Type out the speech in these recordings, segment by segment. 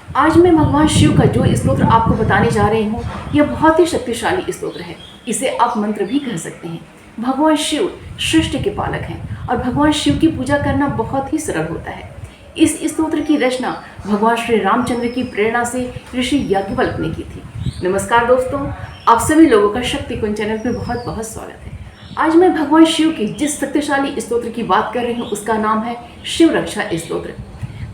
आज मैं भगवान शिव का जो स्तोत्र आपको बताने जा रही हूँ, यह बहुत ही शक्तिशाली स्तोत्र है। इसे आप मंत्र भी कह सकते हैं। भगवान शिव सृष्टि के पालक हैं और भगवान शिव की पूजा करना बहुत ही सरल होता है। इस स्तोत्र की रचना भगवान श्री रामचंद्र की प्रेरणा से ऋषि याज्ञवल्क्य ने की थी। नमस्कार दोस्तों, आप सभी लोगों का शक्ति कुंज चैनल पे बहुत बहुत स्वागत है। आज मैं भगवान शिव की जिस शक्तिशाली स्तोत्र की बात कर रही हूँ उसका नाम है शिव रक्षा स्तोत्र।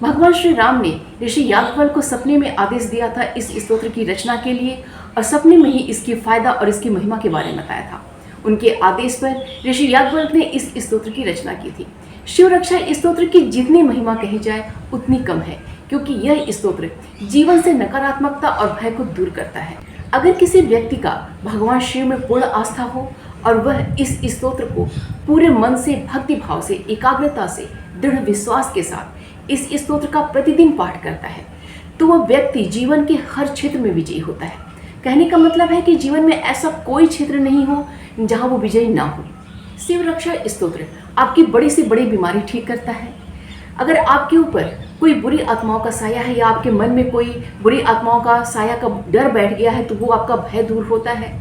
भगवान श्री राम ने ऋषि याज्ञवल्क्य को सपने में आदेश दिया था इस स्तोत्र की रचना के लिए, और सपने में ही इसकी फायदा और इसकी महिमा के बारे में बताया था। उनके आदेश पर ऋषि याज्ञवल्क्य ने इस स्तोत्र की रचना की थी। शिव रक्षा स्तोत्र की जितनी महिमा कही जाए उतनी कम है, क्योंकि यह स्तोत्र जीवन से नकारात्मकता और भय को दूर करता है। अगर किसी व्यक्ति का भगवान शिव में पूर्ण आस्था हो और वह इस स्तोत्र को पूरे मन से, भक्ति भाव से, एकाग्रता से, दृढ़ विश्वास के साथ इस स्तोत्र का प्रतिदिन पाठ करता है, तो वह व्यक्ति जीवन के हर क्षेत्र में विजयी होता है। कहने का मतलब है कि जीवन में ऐसा कोई क्षेत्र नहीं हो जहां वो विजयी ना हो। शिव रक्षा स्तोत्र आपकी बड़ी से बड़ी बीमारी ठीक करता है। अगर आपके ऊपर कोई बुरी आत्माओं का साया है या आपके मन में कोई बुरी आत्माओं का साया का डर बैठ गया है, तो वो आपका भय दूर होता है।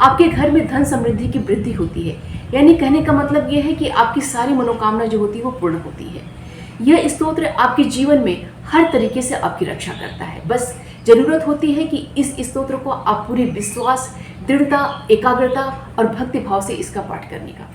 आपके घर में धन समृद्धि की वृद्धि होती है। यानी कहने का मतलब ये है कि आपकी सारी मनोकामना जो होती है वो पूर्ण होती है। यह स्तोत्र आपके जीवन में हर तरीके से आपकी रक्षा करता है। बस जरूरत होती है कि इस स्तोत्र को आप पूरी विश्वास, दृढ़ता, एकाग्रता और भक्ति भाव से इसका पाठ करने का।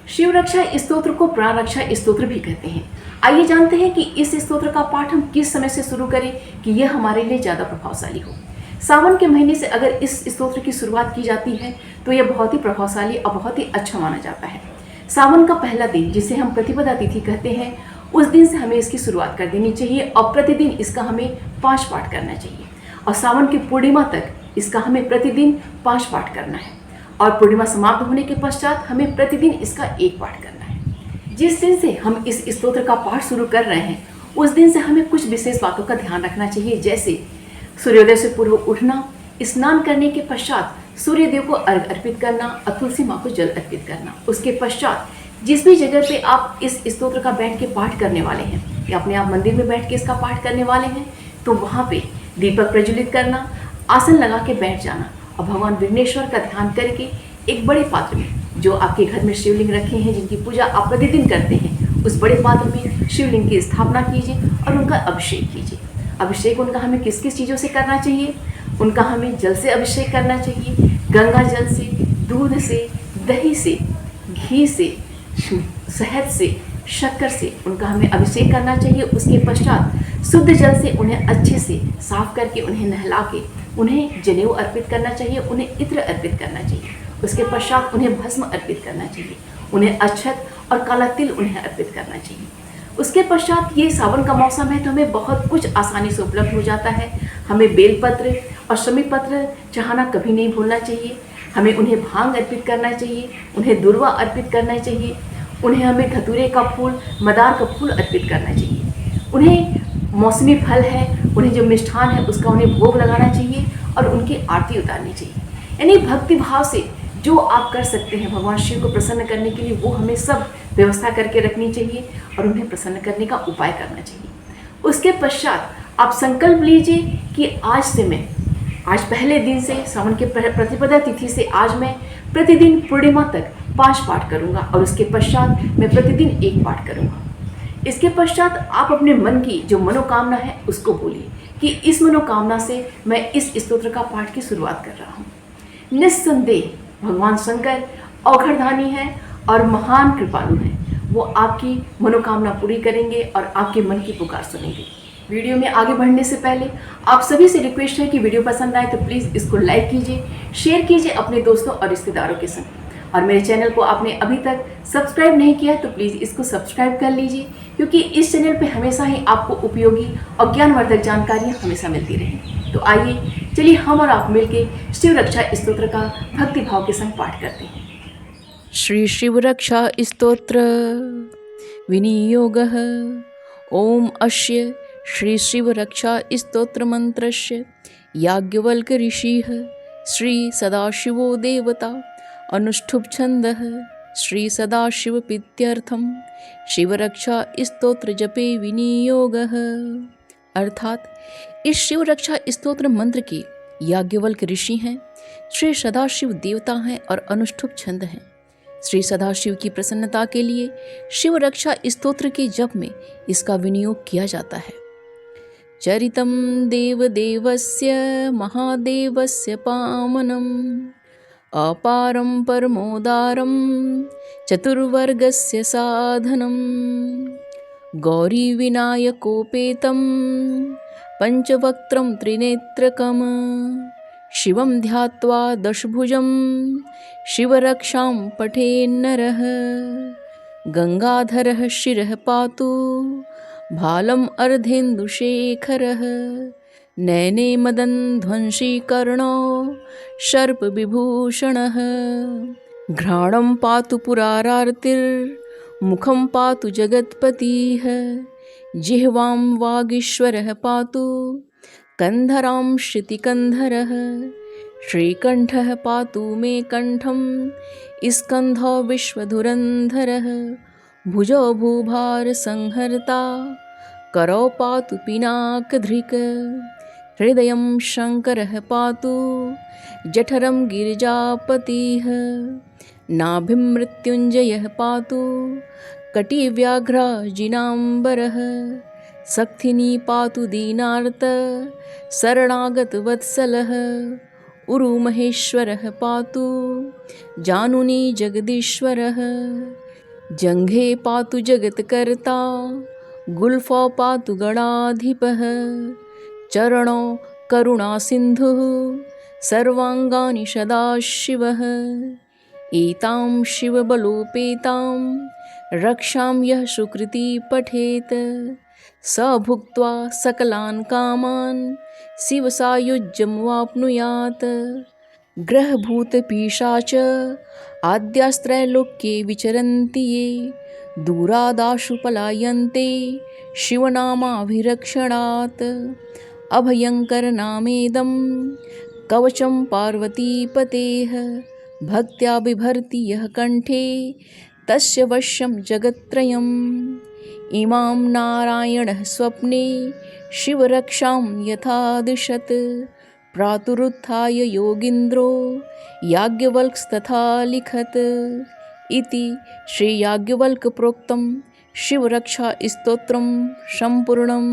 शिव रक्षा स्तोत्र को प्राण रक्षा स्तोत्र भी कहते हैं। आइए जानते हैं कि इस स्तोत्र का पाठ हम किस समय से शुरू करें कि यह हमारे लिए ज़्यादा प्रभावशाली हो। सावन के महीने से अगर इस स्तोत्र की शुरुआत की जाती है तो यह बहुत ही प्रभावशाली और बहुत ही अच्छा माना जाता है। सावन का पहला दिन, जिसे हम प्रतिपदा तिथि कहते हैं, उस दिन से हमें इसकी शुरुआत कर देनी चाहिए और प्रतिदिन इसका हमें 5 पाठ करना चाहिए। और सावन की पूर्णिमा तक इसका हमें प्रतिदिन 5 पाठ करना है, और पूर्णिमा समाप्त होने के पश्चात हमें प्रतिदिन इसका 1 पाठ करना है। जिस दिन से हम इस स्तोत्र का पाठ शुरू कर रहे हैं उस दिन से हमें कुछ विशेष बातों का ध्यान रखना चाहिए, जैसे सूर्योदय से पूर्व उठना, स्नान करने के पश्चात सूर्यदेव को अर्घ्य अर्पित करना और तुलसी माँ को जल अर्पित करना। उसके पश्चात जिस भी जगह पे आप इस स्तोत्र का बैठ के पाठ करने वाले हैं या अपने आप मंदिर में बैठ के इसका पाठ करने वाले हैं, तो वहाँ पे दीपक प्रज्वलित करना, आसन लगा के बैठ जाना और भगवान विघ्नेश्वर का ध्यान करके एक बड़े पात्र में, जो आपके घर में शिवलिंग रखे हैं जिनकी पूजा आप प्रतिदिन करते हैं, उस बड़े पात्र में शिवलिंग की स्थापना कीजिए और उनका अभिषेक कीजिए। अभिषेक उनका हमें किस किस चीज़ों से करना चाहिए? उनका हमें जल से अभिषेक करना चाहिए, गंगा जल से, दूध से, दही से, घी से, शहद से, शक्कर से उनका हमें अभिषेक करना चाहिए। उसके पश्चात शुद्ध जल से उन्हें अच्छे से साफ करके, उन्हें नहला के, उन्हें जनेऊ अर्पित करना चाहिए, उन्हें इत्र अर्पित करना चाहिए। उसके पश्चात उन्हें भस्म अर्पित करना चाहिए, उन्हें अक्षत और काला तिल उन्हें अर्पित करना चाहिए। उसके पश्चात ये सावन का मौसम है तो हमें बहुत कुछ आसानी से उपलब्ध हो जाता है। हमें बेलपत्र और शमी पत्र चढ़ाना कभी नहीं भूलना चाहिए। हमें उन्हें भांग अर्पित करना चाहिए, उन्हें दुर्वा अर्पित करना चाहिए, उन्हें हमें धतूरे का फूल, मदार का फूल अर्पित करना चाहिए। उन्हें मौसमी फल है, उन्हें जो मिष्ठान है उसका उन्हें भोग लगाना चाहिए और उनकी आरती उतारनी चाहिए। यानी भक्ति भाव से जो आप कर सकते हैं भगवान शिव को प्रसन्न करने के लिए, वो हमें सब व्यवस्था करके रखनी चाहिए और उन्हें प्रसन्न करने का उपाय करना चाहिए। उसके पश्चात आप संकल्प लीजिए कि आज पहले दिन से, सावन के प्रतिपदा तिथि से आज मैं प्रतिदिन पूर्णिमा तक 5 पाठ करूंगा और उसके पश्चात मैं प्रतिदिन 1 पाठ करूंगा। इसके पश्चात आप अपने मन की जो मनोकामना है उसको बोलिए कि इस मनोकामना से मैं इस स्तोत्र का पाठ की शुरुआत कर रहा हूँ। निस्संदेह भगवान शंकर औघड़दानी है और महान कृपालु हैं। वो आपकी मनोकामना पूरी करेंगे और आपके मन की पुकार सुनेंगे। वीडियो में आगे बढ़ने से पहले आप सभी से रिक्वेस्ट है कि वीडियो पसंद आए तो प्लीज़ इसको लाइक कीजिए, शेयर कीजिए अपने दोस्तों और रिश्तेदारों के संग। और मेरे चैनल को आपने अभी तक सब्सक्राइब नहीं किया तो प्लीज़ इसको सब्सक्राइब कर लीजिए, क्योंकि इस चैनल पे हमेशा ही आपको उपयोगी और ज्ञानवर्धक जानकारियाँ हमेशा मिलती रहें। तो आइए चलिए हम और आप मिलके शिव रक्षा स्तोत्र का भक्ति भाव के संग पाठ करते हैं। श्री शिव रक्षा स्तोत्र विनियोगः। ओम अस्य श्री शिव रक्षा स्तोत्र मंत्रस्य याज्ञवल्क्य ऋषिः श्री सदाशिवो देवता अनुष्ठुप छन्दः श्री सदाशिव प्रीत्यर्थं शिवरक्षा स्तोत्र जपे विनियोगः। अर्थात इस शिव रक्षा स्तोत्र मंत्र के याज्ञवल्क्य ऋषि हैं, श्री सदाशिव देवता हैं और अनुष्ठुप छंद हैं। श्री सदाशिव की प्रसन्नता के लिए शिव रक्षा स्तोत्र के जप में इसका विनियोग किया जाता है। चरितं देवदेवस्य महादेवस्य पावनम् अपारं परमोदारं चतुर्वर्गस्य साधनं गौरीविनायकोपेतं पञ्चवक्त्रं त्रिनेत्रकं शिवं ध्यात्वा दशभुजं शिवरक्षां पठेन्नरः गंगाधरः शिरः पातु भालम् अर्धेन्दुशेखरः नयने मदनध्वंसी कर्णो सर्पविभूषणः घ्राणं पातु पुरारार्तिर्मुखं पातु जगत्पतिः जिह्वां वागीश्वरः पातु कन्धरां श्रुतिकन्धरः श्रीकण्ठः पातु मे कण्ठं स्कन्धो विश्वधुरन्धरः भुजो भूभारसंहर्ता करौ पातु पिनाकधृक् हृदयं शङ्करः पातु जठरं गिरिजापतिः नाभिं मृत्युञ्जयः पातु कटिव्याघ्राजिनाम्बरः सक्थिनी पातु दीनार्त शरणागतवत्सलः उरुमहेश्वरः पातु जानुनी जगदीश्वरः जङ्घे पातु जगत्कर्ता गुल्फो पातु गणाधिपः चरणो करुणासिन्धुः सर्वाङ्गानि सदाशिवः एतां शिवबलोपेतां रक्षां यः सुकृती पठेत् स भुक्त्वा सकलान् कामान् शिवसायुज्यमवाप्नुयात् ग्रहभूतपिशाच आद्यास्त्रैलोक्ये विचरन्ति ये दूरादाशु पलायन्ते शिवनामाभिरक्षणात् अभयङ्करनामेदं कवचं पार्वतीपतेः भक्त्या बिभर्ति यः कण्ठे तस्य वश्यं जगत्त्रयम् इमां नारायणः स्वप्ने शिवरक्षां यथादिशत् प्रातरुत्थाय योगीन्द्रो याज्ञवल्क्यस्तथा लिखत् इति श्रीयाज्ञवल्क्यप्रोक्तं शिवरक्षा स्तोत्रं सम्पूर्णम्।